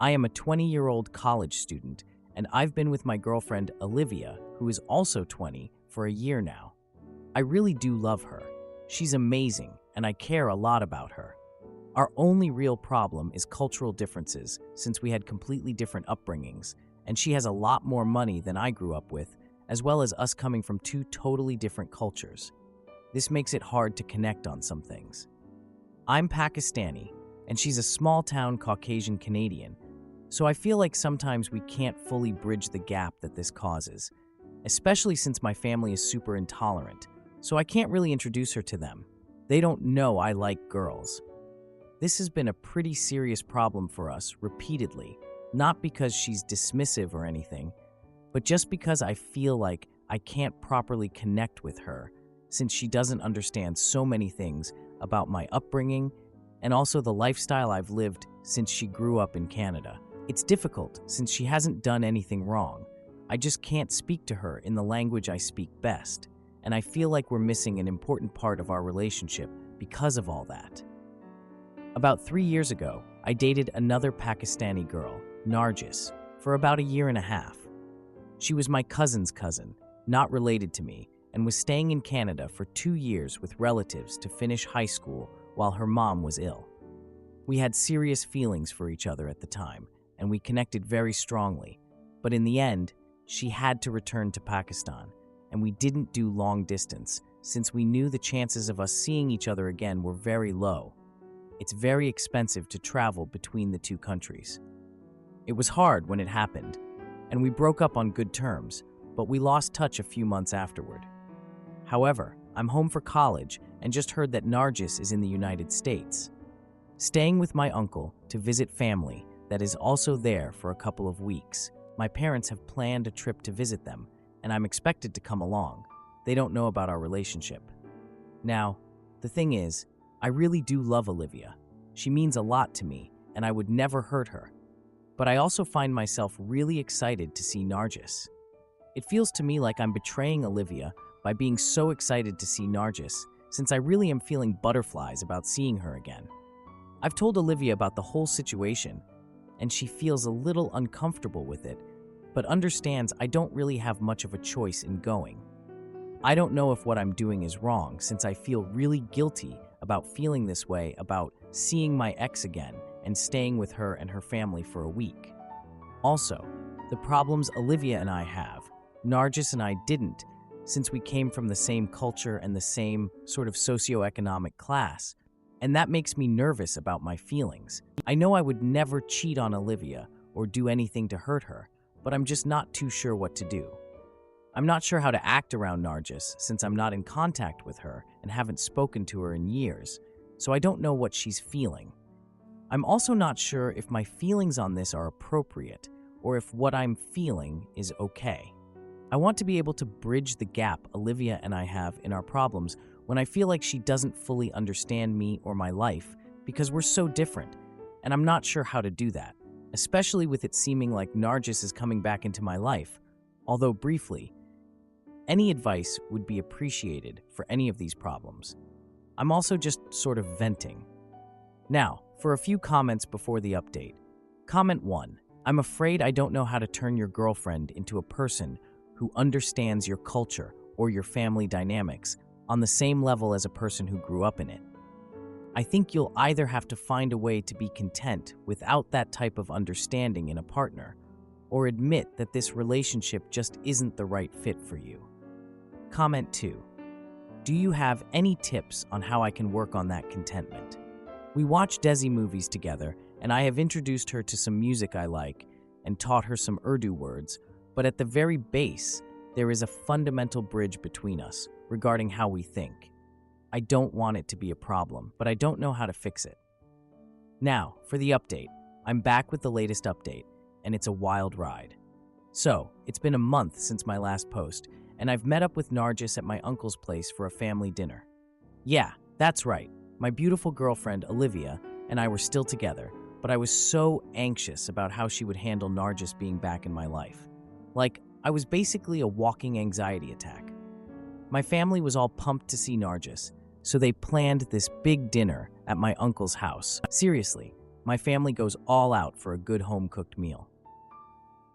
I am a 20-year-old college student, and I've been with my girlfriend Olivia, who is also 20, for a year now. I really do love her. She's amazing, and I care a lot about her. Our only real problem is cultural differences, since we had completely different upbringings, and she has a lot more money than I grew up with, as well as us coming from two totally different cultures. This makes it hard to connect on some things. I'm Pakistani, and she's a small-town Caucasian Canadian, so I feel like sometimes we can't fully bridge the gap that this causes, especially since my family is super intolerant, so I can't really introduce her to them. They don't know I like girls. This has been a pretty serious problem for us repeatedly, not because she's dismissive or anything, but just because I feel like I can't properly connect with her since she doesn't understand so many things about my upbringing and also the lifestyle I've lived since she grew up in Canada. It's difficult since she hasn't done anything wrong. I just can't speak to her in the language I speak best, and I feel like we're missing an important part of our relationship because of all that. About 3 years ago, I dated another Pakistani girl, Nargis, for about a year and a half. She was my cousin's cousin, not related to me, and was staying in Canada for 2 years with relatives to finish high school while her mom was ill. We had serious feelings for each other at the time, and we connected very strongly, but in the end, she had to return to Pakistan, and we didn't do long distance since we knew the chances of us seeing each other again were very low. It's very expensive to travel between the two countries. It was hard when it happened, and we broke up on good terms, but we lost touch a few months afterward. However, I'm home for college and just heard that Nargis is in the United States, staying with my uncle to visit family that is also there for a couple of weeks. My parents have planned a trip to visit them, and I'm expected to come along. They don't know about our relationship. Now, the thing is, I really do love Olivia. She means a lot to me, and I would never hurt her. But I also find myself really excited to see Nargis. It feels to me like I'm betraying Olivia by being so excited to see Nargis, since I really am feeling butterflies about seeing her again. I've told Olivia about the whole situation, and she feels a little uncomfortable with it, but understands I don't really have much of a choice in going. I don't know if what I'm doing is wrong, since I feel really guilty about feeling this way about seeing my ex again and staying with her and her family for a week. Also, the problems Olivia and I have, Nargis and I didn't, since we came from the same culture and the same sort of socioeconomic class, and that makes me nervous about my feelings. I know I would never cheat on Olivia or do anything to hurt her, but I'm just not too sure what to do. I'm not sure how to act around Nargis since I'm not in contact with her and haven't spoken to her in years, so I don't know what she's feeling. I'm also not sure if my feelings on this are appropriate or if what I'm feeling is okay. I want to be able to bridge the gap Olivia and I have in our problems when I feel like she doesn't fully understand me or my life because we're so different, and I'm not sure how to do that, especially with it seeming like Nargis is coming back into my life, although briefly. Any advice would be appreciated for any of these problems. I'm also just sort of venting. Now, for a few comments before the update. Comment 1. I'm afraid I don't know how to turn your girlfriend into a person who understands your culture or your family dynamics on the same level as a person who grew up in it. I think you'll either have to find a way to be content without that type of understanding in a partner, or admit that this relationship just isn't the right fit for you. Comment 2. Do you have any tips on how I can work on that contentment? We watch Desi movies together, and I have introduced her to some music I like and taught her some Urdu words, but at the very base, there is a fundamental bridge between us regarding how we think. I don't want it to be a problem, but I don't know how to fix it. Now, for the update. I'm back with the latest update, and it's a wild ride. So, it's been a month since my last post, and I've met up with Nargis at my uncle's place for a family dinner. Yeah, that's right. My beautiful girlfriend, Olivia, and I were still together, but I was so anxious about how she would handle Nargis being back in my life. Like, I was basically a walking anxiety attack. My family was all pumped to see Nargis, so they planned this big dinner at my uncle's house. Seriously, my family goes all out for a good home-cooked meal.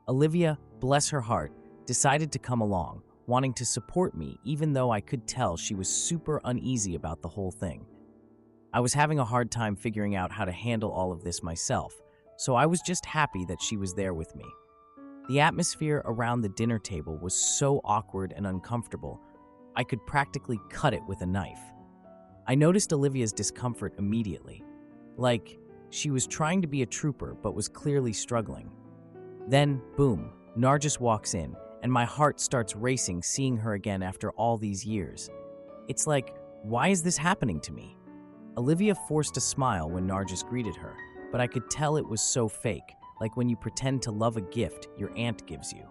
Olivia, bless her heart, decided to come along, wanting to support me even though I could tell she was super uneasy about the whole thing. I was having a hard time figuring out how to handle all of this myself, so I was just happy that she was there with me. The atmosphere around the dinner table was so awkward and uncomfortable, I could practically cut it with a knife. I noticed Olivia's discomfort immediately, like she was trying to be a trooper but was clearly struggling. Then, boom, Nargis walks in, and my heart starts racing seeing her again after all these years. It's like, why is this happening to me? Olivia forced a smile when Nargis greeted her, but I could tell it was so fake, like when you pretend to love a gift your aunt gives you.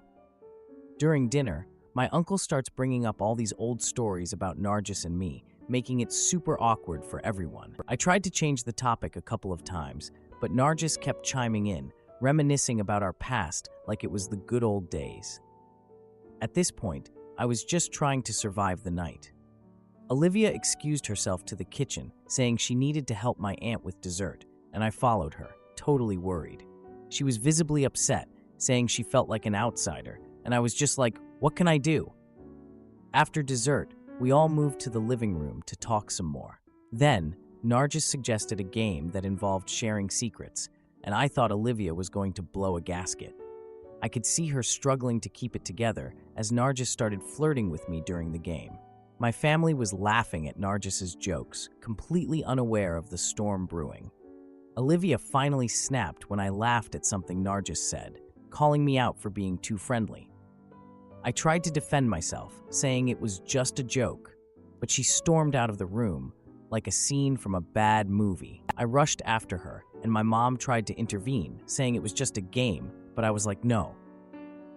During dinner, my uncle starts bringing up all these old stories about Nargis and me, making it super awkward for everyone. I tried to change the topic a couple of times, but Nargis kept chiming in, reminiscing about our past like it was the good old days. At this point, I was just trying to survive the night. Olivia excused herself to the kitchen, saying she needed to help my aunt with dessert, and I followed her, totally worried. She was visibly upset, saying she felt like an outsider, and I was just like, what can I do? After dessert, we all moved to the living room to talk some more. Then, Nargis suggested a game that involved sharing secrets, and I thought Olivia was going to blow a gasket. I could see her struggling to keep it together as Nargis started flirting with me during the game. My family was laughing at Nargis's jokes, completely unaware of the storm brewing. Olivia finally snapped when I laughed at something Nargis said, calling me out for being too friendly. I tried to defend myself, saying it was just a joke, but she stormed out of the room like a scene from a bad movie. I rushed after her, and my mom tried to intervene, saying it was just a game, but I was like, no.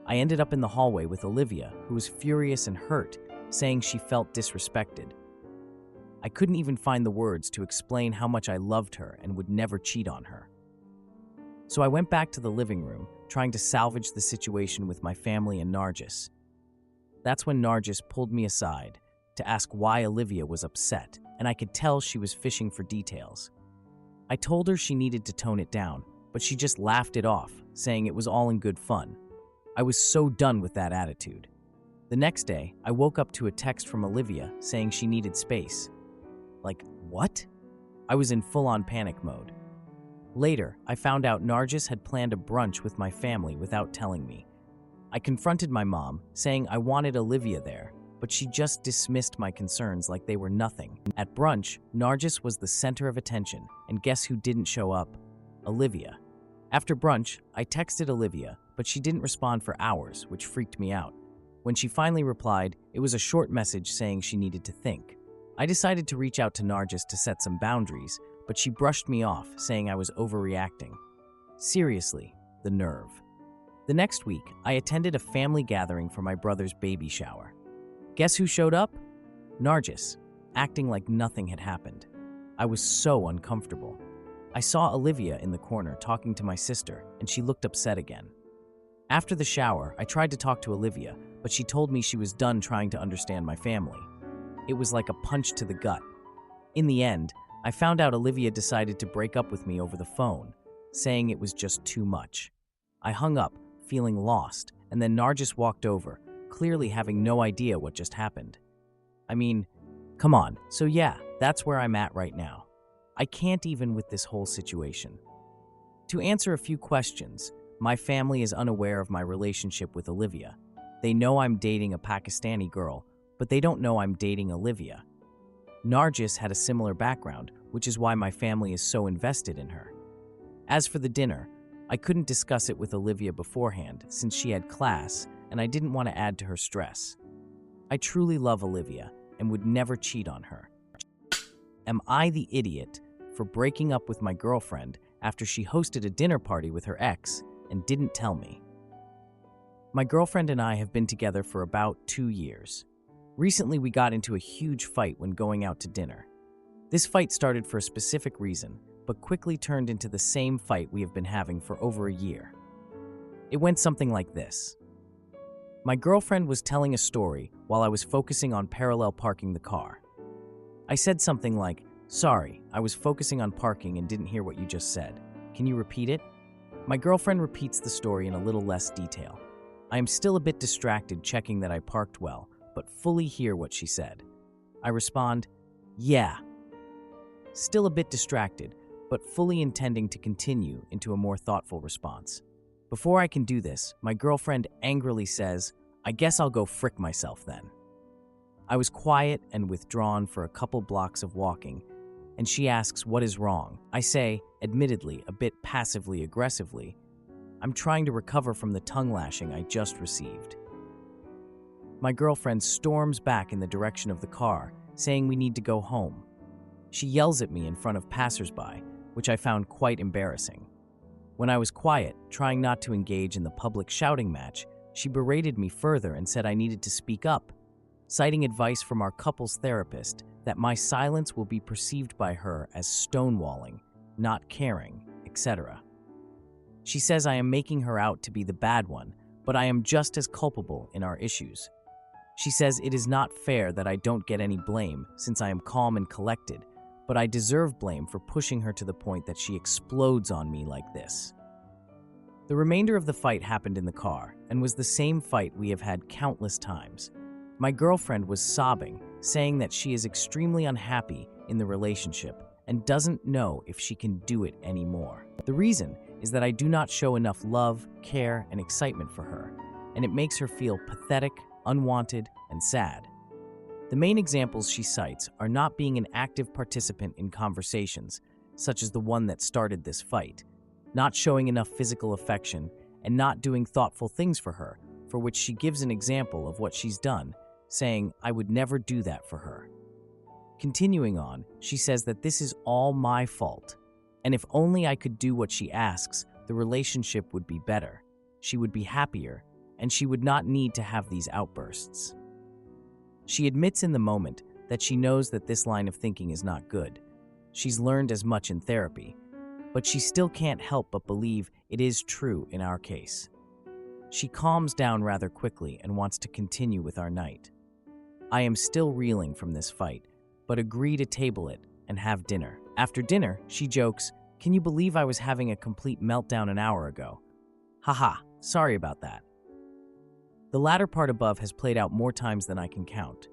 I ended up in the hallway with Olivia, who was furious and hurt, saying she felt disrespected. I couldn't even find the words to explain how much I loved her and would never cheat on her. So I went back to the living room, trying to salvage the situation with my family and Nargis. That's when Nargis pulled me aside to ask why Olivia was upset, and I could tell she was fishing for details. I told her she needed to tone it down, but she just laughed it off, saying it was all in good fun. I was so done with that attitude. The next day, I woke up to a text from Olivia saying she needed space. Like, what? I was in full-on panic mode. Later, I found out Nargis had planned a brunch with my family without telling me. I confronted my mom, saying I wanted Olivia there, but she just dismissed my concerns like they were nothing. At brunch, Nargis was the center of attention, and guess who didn't show up? Olivia. After brunch, I texted Olivia, but she didn't respond for hours, which freaked me out. When she finally replied, it was a short message saying she needed to think. I decided to reach out to Nargis to set some boundaries, but she brushed me off, saying I was overreacting. Seriously, the nerve. The next week, I attended a family gathering for my brother's baby shower. Guess who showed up? Nargis, acting like nothing had happened. I was so uncomfortable. I saw Olivia in the corner talking to my sister, and she looked upset again. After the shower, I tried to talk to Olivia, but she told me she was done trying to understand my family. It was like a punch to the gut. In the end, I found out Olivia decided to break up with me over the phone, saying it was just too much. I hung up, feeling lost, and then Nargis walked over, clearly having no idea what just happened. I mean, come on, so yeah, that's where I'm at right now. I can't even with this whole situation. To answer a few questions, my family is unaware of my relationship with Olivia. They know I'm dating a Pakistani girl, but they don't know I'm dating Olivia. Nargis had a similar background, which is why my family is so invested in her. As for the dinner, I couldn't discuss it with Olivia beforehand since she had class and I didn't want to add to her stress. I truly love Olivia and would never cheat on her. Am I the idiot for breaking up with my girlfriend after she hosted a dinner party with her ex and didn't tell me? My girlfriend and I have been together for about 2 years. Recently, we got into a huge fight when going out to dinner. This fight started for a specific reason, but quickly turned into the same fight we have been having for over a year. It went something like this. My girlfriend was telling a story while I was focusing on parallel parking the car. I said something like, "Sorry, I was focusing on parking and didn't hear what you just said." Can you repeat it? My girlfriend repeats the story in a little less detail. I am still a bit distracted checking that I parked well, but fully hear what she said. I respond, yeah. Still a bit distracted, but fully intending to continue into a more thoughtful response. Before I can do this, my girlfriend angrily says, I guess I'll go frick myself then. I was quiet and withdrawn for a couple blocks of walking, and she asks what is wrong. I say, admittedly, a bit passively aggressively, I'm trying to recover from the tongue lashing I just received. My girlfriend storms back in the direction of the car, saying we need to go home. She yells at me in front of passersby, which I found quite embarrassing. When I was quiet, trying not to engage in the public shouting match, she berated me further and said I needed to speak up, citing advice from our couples therapist that my silence will be perceived by her as stonewalling, not caring, etc. She says I am making her out to be the bad one, but I am just as culpable in our issues. She says it is not fair that I don't get any blame since I am calm and collected, but I deserve blame for pushing her to the point that she explodes on me like this. The remainder of the fight happened in the car and was the same fight we have had countless times. My girlfriend was sobbing, saying that she is extremely unhappy in the relationship and doesn't know if she can do it anymore. The reason is that I do not show enough love, care, and excitement for her, and it makes her feel pathetic, unwanted, and sad. The main examples she cites are not being an active participant in conversations, such as the one that started this fight, not showing enough physical affection, and not doing thoughtful things for her, for which she gives an example of what she's done, saying, I would never do that for her. Continuing on, she says that this is all my fault, and if only I could do what she asks, the relationship would be better, she would be happier, and she would not need to have these outbursts. She admits in the moment that she knows that this line of thinking is not good. She's learned as much in therapy, but she still can't help but believe it is true in our case. She calms down rather quickly and wants to continue with our night. I am still reeling from this fight, but agree to table it and have dinner. After dinner, she jokes, "Can you believe I was having a complete meltdown an hour ago? Haha, sorry about that." The latter part above has played out more times than I can count.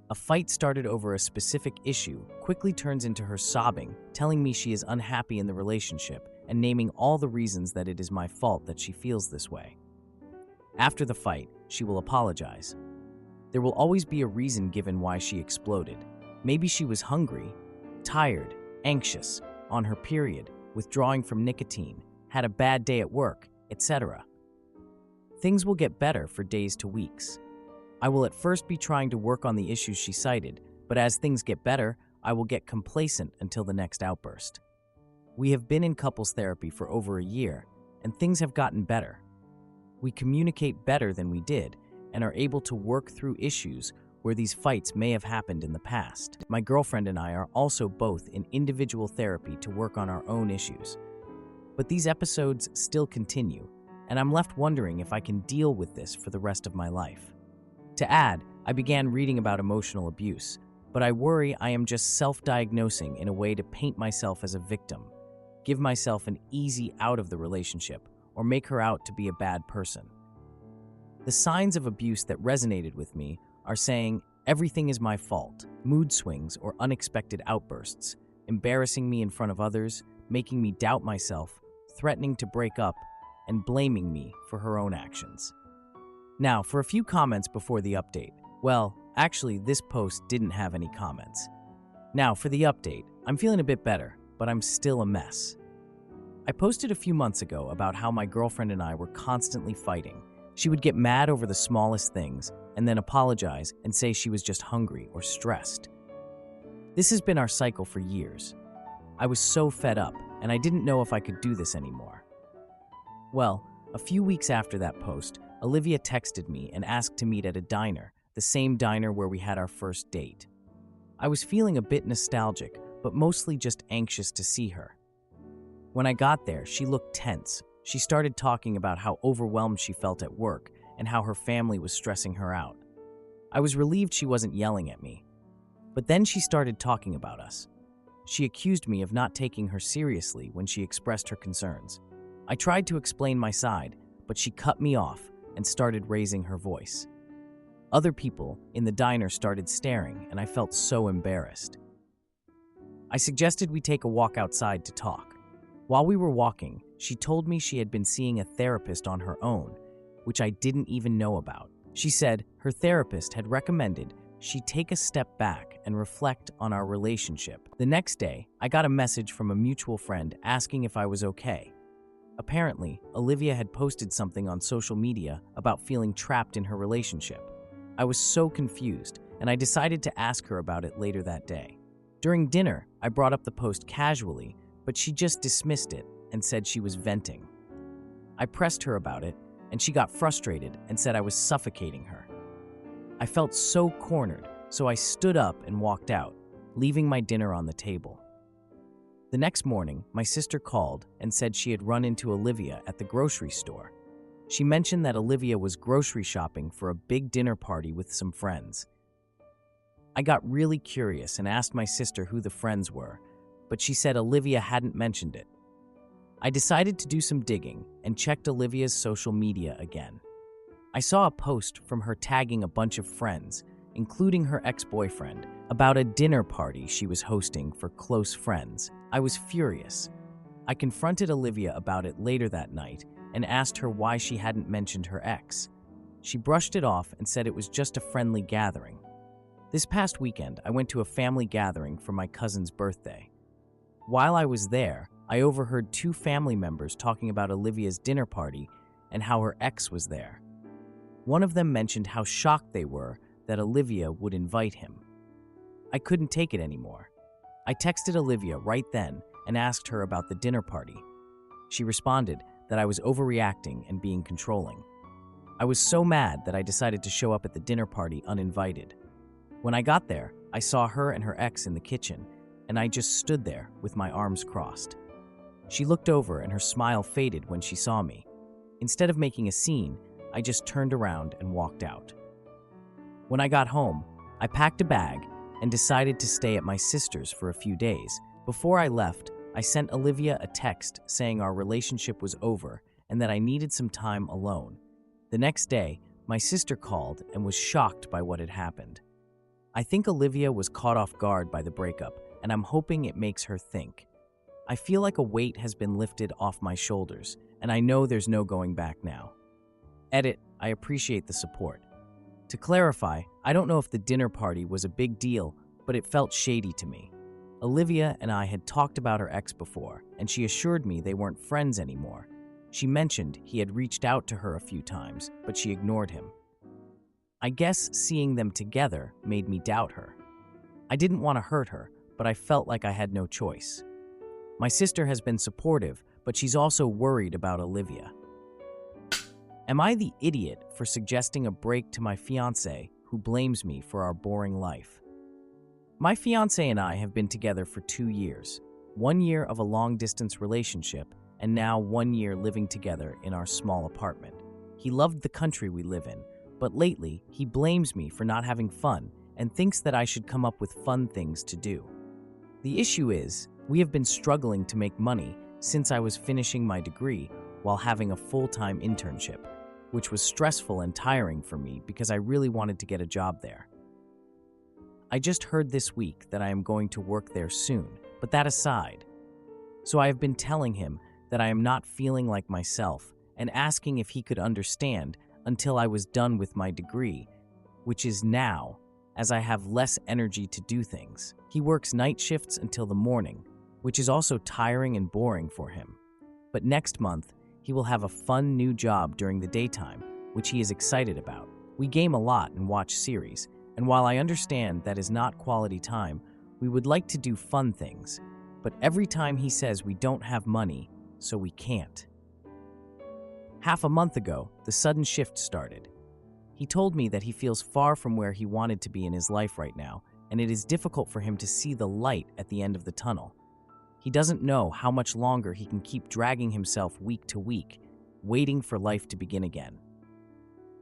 A fight started over a specific issue quickly turns into her sobbing, telling me she is unhappy in the relationship and naming all the reasons that it is my fault that she feels this way. After the fight, she will apologize. There will always be a reason given why she exploded. Maybe she was hungry, tired, anxious, on her period, withdrawing from nicotine, had a bad day at work, etc. Things will get better for days to weeks. I will at first be trying to work on the issues she cited, but as things get better, I will get complacent until the next outburst. We have been in couples therapy for over a year, and things have gotten better. We communicate better than we did, and are able to work through issues where these fights may have happened in the past. My girlfriend and I are also both in individual therapy to work on our own issues. But these episodes still continue, and I'm left wondering if I can deal with this for the rest of my life. To add, I began reading about emotional abuse, but I worry I am just self-diagnosing in a way to paint myself as a victim, give myself an easy out of the relationship, or make her out to be a bad person. The signs of abuse that resonated with me are saying everything is my fault, mood swings or unexpected outbursts, embarrassing me in front of others, making me doubt myself, threatening to break up, and blaming me for her own actions. Now, for a few comments before the update. Well, actually, this post didn't have any comments. Now, for the update, I'm feeling a bit better, but I'm still a mess. I posted a few months ago about how my girlfriend and I were constantly fighting. She would get mad over the smallest things and then apologize and say she was just hungry or stressed. This has been our cycle for years. I was so fed up, and I didn't know if I could do this anymore. Well, a few weeks after that post, Olivia texted me and asked to meet at a diner, the same diner where we had our first date. I was feeling a bit nostalgic, but mostly just anxious to see her. When I got there, she looked tense. She started talking about how overwhelmed she felt at work and how her family was stressing her out. I was relieved she wasn't yelling at me. But then she started talking about us. She accused me of not taking her seriously when she expressed her concerns. I tried to explain my side, but she cut me off and started raising her voice. Other people in the diner started staring, and I felt so embarrassed. I suggested we take a walk outside to talk. While we were walking, she told me she had been seeing a therapist on her own, which I didn't even know about. She said her therapist had recommended she take a step back and reflect on our relationship. The next day, I got a message from a mutual friend asking if I was okay. Apparently, Olivia had posted something on social media about feeling trapped in her relationship. I was so confused, and I decided to ask her about it later that day. During dinner, I brought up the post casually, but she just dismissed it and said she was venting. I pressed her about it, and she got frustrated and said I was suffocating her. I felt so cornered, so I stood up and walked out, leaving my dinner on the table. The next morning, my sister called and said she had run into Olivia at the grocery store. She mentioned that Olivia was grocery shopping for a big dinner party with some friends. I got really curious and asked my sister who the friends were, but she said Olivia hadn't mentioned it. I decided to do some digging and checked Olivia's social media again. I saw a post from her tagging a bunch of friends, including her ex-boyfriend, about a dinner party she was hosting for close friends. I was furious. I confronted Olivia about it later that night and asked her why she hadn't mentioned her ex. She brushed it off and said it was just a friendly gathering. This past weekend, I went to a family gathering for my cousin's birthday. While I was there, I overheard two family members talking about Olivia's dinner party and how her ex was there. One of them mentioned how shocked they were that Olivia would invite him. I couldn't take it anymore. I texted Olivia right then and asked her about the dinner party. She responded that I was overreacting and being controlling. I was so mad that I decided to show up at the dinner party uninvited. When I got there, I saw her and her ex in the kitchen, and I just stood there with my arms crossed. She looked over and her smile faded when she saw me. Instead of making a scene, I just turned around and walked out. When I got home, I packed a bag and decided to stay at my sister's for a few days. Before I left, I sent Olivia a text saying our relationship was over and that I needed some time alone. The next day, my sister called and was shocked by what had happened. I think Olivia was caught off guard by the breakup, and I'm hoping it makes her think. I feel like a weight has been lifted off my shoulders, and I know there's no going back now. Edit, I appreciate the support. To clarify, I don't know if the dinner party was a big deal, but it felt shady to me. Olivia and I had talked about her ex before, and she assured me they weren't friends anymore. She mentioned he had reached out to her a few times, but she ignored him. I guess seeing them together made me doubt her. I didn't want to hurt her, but I felt like I had no choice. My sister has been supportive, but she's also worried about Olivia. Am I the idiot for suggesting a break to my fiancé who blames me for our boring life? My fiancé and I have been together for 2 years, 1 year of a long-distance relationship, and now 1 year living together in our small apartment. He loved the country we live in, but lately he blames me for not having fun and thinks that I should come up with fun things to do. The issue is, we have been struggling to make money since I was finishing my degree while having a full-time internship, which was stressful and tiring for me because I really wanted to get a job there. I just heard this week that I am going to work there soon, but that aside. So I have been telling him that I am not feeling like myself and asking if he could understand until I was done with my degree, which is now, as I have less energy to do things. He works night shifts until the morning, which is also tiring and boring for him. But next month, he will have a fun new job during the daytime, which he is excited about. We game a lot and watch series, and while I understand that is not quality time, we would like to do fun things. But every time he says we don't have money, so we can't. Half a month ago, the sudden shift started. He told me that he feels far from where he wanted to be in his life right now, and it is difficult for him to see the light at the end of the tunnel. He doesn't know how much longer he can keep dragging himself week to week, waiting for life to begin again.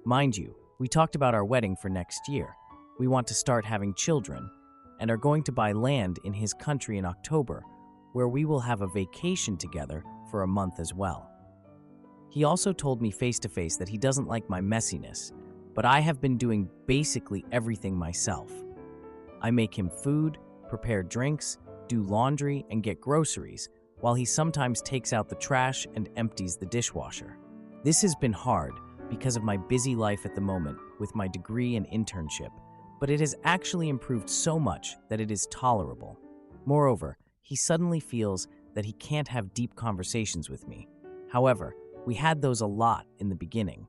Mind you, we talked about our wedding for next year. We want to start having children, and are going to buy land in his country in October, where we will have a vacation together for a month as well. He also told me face to face that he doesn't like my messiness, but I have been doing basically everything myself. I make him food, prepare drinks, do laundry, and get groceries, while he sometimes takes out the trash and empties the dishwasher. This has been hard because of my busy life at the moment with my degree and internship, but it has actually improved so much that it is tolerable. Moreover, he suddenly feels that he can't have deep conversations with me. However, we had those a lot in the beginning.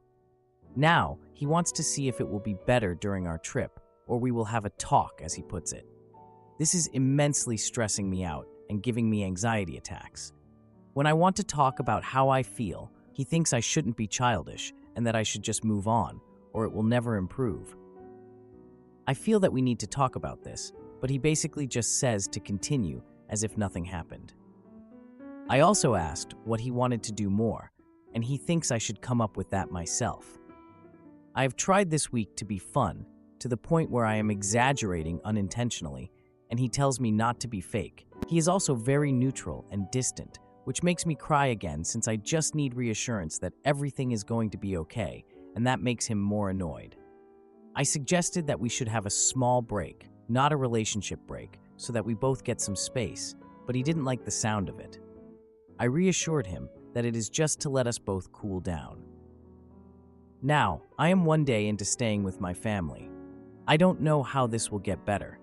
Now, he wants to see if it will be better during our trip, or we will have a talk, as he puts it. This is immensely stressing me out and giving me anxiety attacks. When I want to talk about how I feel, he thinks I shouldn't be childish and that I should just move on, or it will never improve. I feel that we need to talk about this, but he basically just says to continue as if nothing happened. I also asked what he wanted to do more, and he thinks I should come up with that myself. I have tried this week to be fun, to the point where I am exaggerating unintentionally, and he tells me not to be fake. He is also very neutral and distant, which makes me cry again since I just need reassurance that everything is going to be okay, and that makes him more annoyed. I suggested that we should have a small break, not a relationship break, so that we both get some space, but he didn't like the sound of it. I reassured him that it is just to let us both cool down. Now, I am one day into staying with my family. I don't know how this will get better,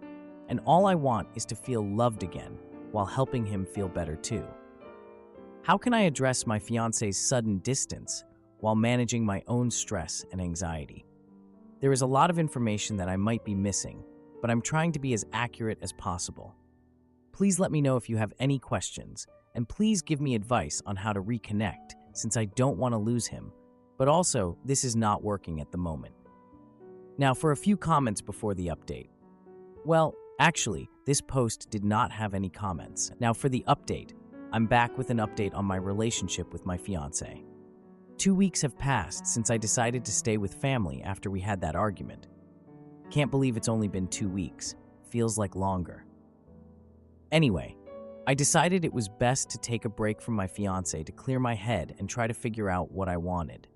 and all I want is to feel loved again while helping him feel better too. How can I address my fiance's sudden distance while managing my own stress and anxiety? There is a lot of information that I might be missing, but I'm trying to be as accurate as possible. Please let me know if you have any questions, and please give me advice on how to reconnect since I don't want to lose him, but also this is not working at the moment. Now for a few comments before the update. Well, actually, this post did not have any comments. Now for the update, I'm back with an update on my relationship with my fiance. 2 weeks have passed since I decided to stay with family after we had that argument. Can't believe it's only been 2 weeks. Feels like longer. Anyway, I decided it was best to take a break from my fiance to clear my head and try to figure out what I wanted.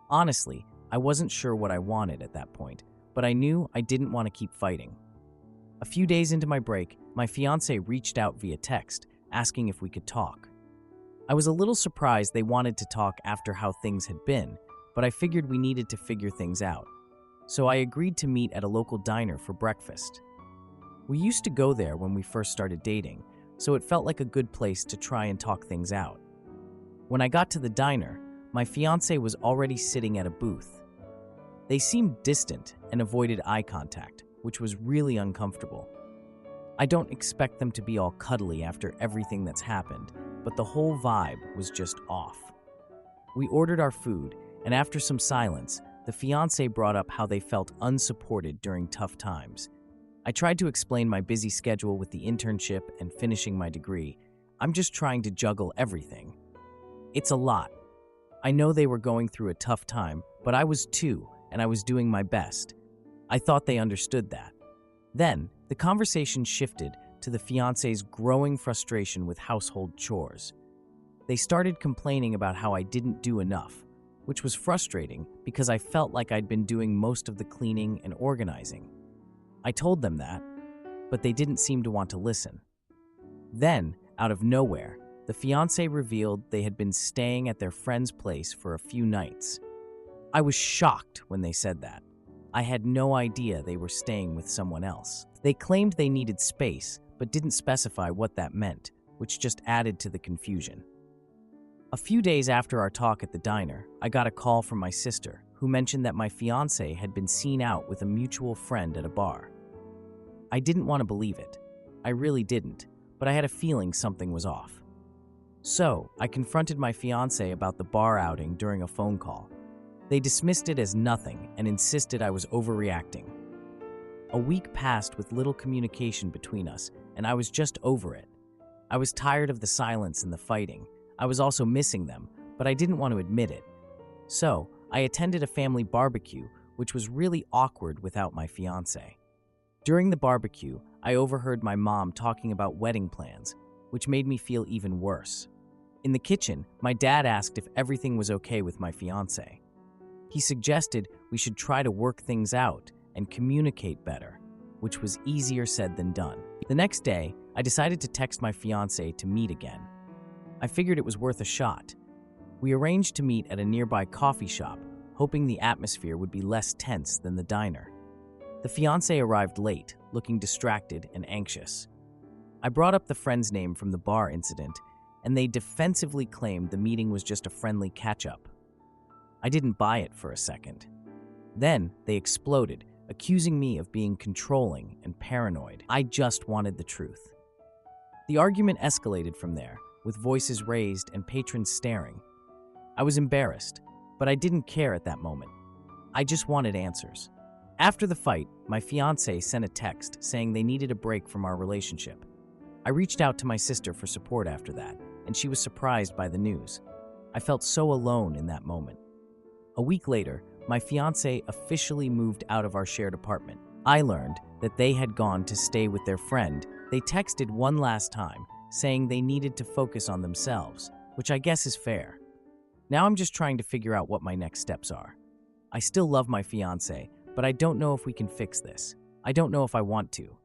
Honestly, I wasn't sure what I wanted at that point, but I knew I didn't want to keep fighting. A few days into my break, my fiance reached out via text, asking if we could talk. I was a little surprised they wanted to talk after how things had been, but I figured we needed to figure things out. So I agreed to meet at a local diner for breakfast. We used to go there when we first started dating, so it felt like a good place to try and talk things out. When I got to the diner, my fiance was already sitting at a booth. They seemed distant and avoided eye contact, which was really uncomfortable. I don't expect them to be all cuddly after everything that's happened, but the whole vibe was just off. We ordered our food, and after some silence, the fiance brought up how they felt unsupported during tough times. I tried to explain my busy schedule with the internship and finishing my degree. I'm just trying to juggle everything. It's a lot. I know they were going through a tough time, but I was too, and I was doing my best. I thought they understood that. Then, the conversation shifted to the fiance's growing frustration with household chores. They started complaining about how I didn't do enough, which was frustrating because I felt like I'd been doing most of the cleaning and organizing. I told them that, but they didn't seem to want to listen. Then, out of nowhere, the fiancé revealed they had been staying at their friend's place for a few nights. I was shocked when they said that. I had no idea they were staying with someone else. They claimed they needed space, but didn't specify what that meant, which just added to the confusion. A few days after our talk at the diner, I got a call from my sister, who mentioned that my fiancé had been seen out with a mutual friend at a bar. I didn't want to believe it. I really didn't, but I had a feeling something was off. So, I confronted my fiancé about the bar outing during a phone call. They dismissed it as nothing and insisted I was overreacting. A week passed with little communication between us, and I was just over it. I was tired of the silence and the fighting. I was also missing them, but I didn't want to admit it. So, I attended a family barbecue, which was really awkward without my fiancé. During the barbecue, I overheard my mom talking about wedding plans, which made me feel even worse. In the kitchen, my dad asked if everything was okay with my fiancé. He suggested we should try to work things out and communicate better, which was easier said than done. The next day, I decided to text my fiancé to meet again. I figured it was worth a shot. We arranged to meet at a nearby coffee shop, hoping the atmosphere would be less tense than the diner. The fiancé arrived late, looking distracted and anxious. I brought up the friend's name from the bar incident, and they defensively claimed the meeting was just a friendly catch-up. I didn't buy it for a second. Then they exploded, accusing me of being controlling and paranoid. I just wanted the truth. The argument escalated from there, with voices raised and patrons staring. I was embarrassed, but I didn't care at that moment. I just wanted answers. After the fight, my fiancé sent a text saying they needed a break from our relationship. I reached out to my sister for support after that, and she was surprised by the news. I felt so alone in that moment. A week later, my fiancé officially moved out of our shared apartment. I learned that they had gone to stay with their friend. They texted one last time, saying they needed to focus on themselves, which I guess is fair. Now I'm just trying to figure out what my next steps are. I still love my fiancé, but I don't know if we can fix this. I don't know if I want to.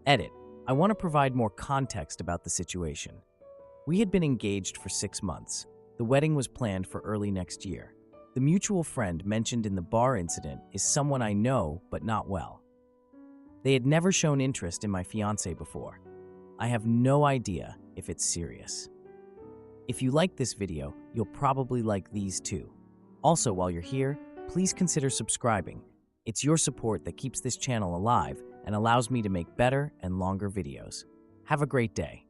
Edit. I want to provide more context about the situation. We had been engaged for 6 months. The wedding was planned for early next year. The mutual friend mentioned in the bar incident is someone I know, but not well. They had never shown interest in my fiancé before. I have no idea if it's serious. If you like this video, you'll probably like these too. Also, while you're here, please consider subscribing. It's your support that keeps this channel alive and allows me to make better and longer videos. Have a great day.